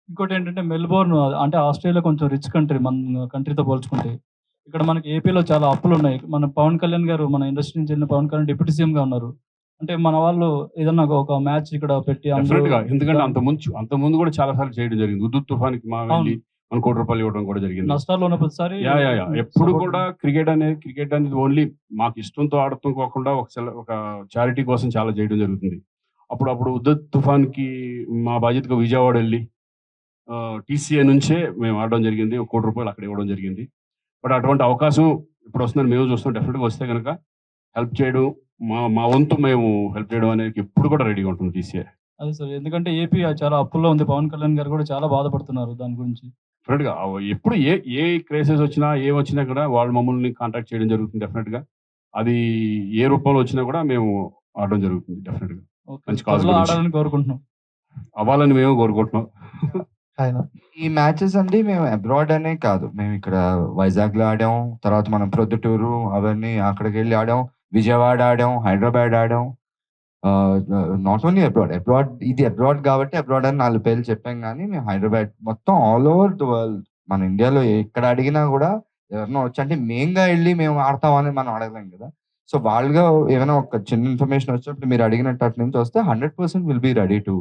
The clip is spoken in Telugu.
ఇంకోటేంటంటే మెల్బోర్న్ అంటే ఆస్ట్రేలియా కొంచెం రిచ్ కంట్రీ మన కంట్రీతో పోల్చుకుంటే. ఇక్కడ మనకి ఏపీలో చాలా అప్పులున్నాయి. మన పవన్ కళ్యాణ్ గారు మన ఇండస్ట్రీ నుంచి ఎళ్ళిన పవన్ కళ్యాణ్ డిప్యూటీ సీఎంగా ఉన్నారు. అంటే మన వాళ్ళు ఏదన్నా ఒక మ్యాచ్ ఇక్కడ పెట్టి అందరూ డెఫినెట్‌గా. ఎందుకంటే దాన్ని అంతకుముందు కూడా చాలా సార్లు చేయడం జరిగింది. 'హుదూద్ తుఫాన్‌కి' అవును. వెళ్లి మన రూ. 1,00,00,000 ఇవ్వడం కూడా జరిగింది. నష్టాల్లో ఉన్న ప్రతిసారి యాహ్! ఎప్పుడు సపోర్ట్ కూడా క్రికెట్ అనేది ఓన్లీ మాకు ఇష్టంతో ఆడటం కాకుండా ఒక చారిటీ కోసం చాలా చేయడం జరుగుతుంది. అప్పుడు 'హుదూద్ తుఫాన్‌కి' మా బాధ్యతగా విజయవాడ ఎళ్లి టీసీఏ నుంచే మేము ఆడడం జరిగింది. ఒక రూ. 1,00,00,000 అక్కడ ఇవ్వడం జరిగింది. బట్ అటువంటి అవకాశం ఇప్పుడు వస్తుందని మేము చూస్తున్నాం. డెఫినిట్‌గా వస్తే గనక హెల్ప్ చేయడం, మా మా వంతు మేము హెల్ప్ చేయడం అనేది ఎప్పుడు కూడా రెడీగా ఉంటుంది టీసీఏ. అదే సార్. ఎందుకంటే ఏపీ చాలా అప్పుల్లో ఉంది. పవన్ కళ్యాణ్ గారు కూడా చాలా బాధపడుతున్నారు దాని గురించి. డెఫినిట్‌గా ఎప్పుడు ఏ క్రైసిస్ వచ్చినా, ఏమొచ్చినా కూడా వాళ్ళు మమ్మల్ని కాంటాక్ట్ చేయడం జరుగుతుంది డెఫినిట్‌గా. అది ఏ రూపంలో వచ్చినా కూడా మేము ఆడడం జరుగుతుంది డెఫినిట్‌గా. ఓకే. మంచి కాజ్ త్వరలో గురించి. ఆడాలని కోరుకుంటున్నాం. అవ్వాలని మేము కోరుకుంటున్నాం. ఆయన ఈ మ్యాచెస్ అండి మేము అబ్రాడ్ అనే కాదు. మేము ఇక్కడ వైజాగ్‌లో ఆడాం. తర్వాత మనం ప్రొద్దుటూరు అవన్నీ అక్కడికెళ్ళి ఆడాం. విజయవాడ ఆడాం. హైదరాబాద్ ఆడాం. నాట్ ఓన్లీ అబ్రాడ్ ఇది అబ్రాడ్ కాబట్టి అబ్రాడ్ అని 4 పేర్లు చెప్పాం గానీ, మేము హైదరాబాద్ మొత్తం ఆల్ ఓవర్ ది వరల్డ్ మన ఇండియాలో ఎక్కడ అడిగినా గూడా ఎవరైనా వచ్చి అంటే మెయిన్‌గా ఎళ్లి మేము ఆడతాం అని మనం అడగలేం గదా! సో వాళ్ళుగా ఏమైనా ఒక చిన్న ఇన్ఫర్మేషన్ వచ్చినప్పుడు మీరు అడిగినట్టు అటు నుంచి వస్తే 100% విల్ బి రెడీ టు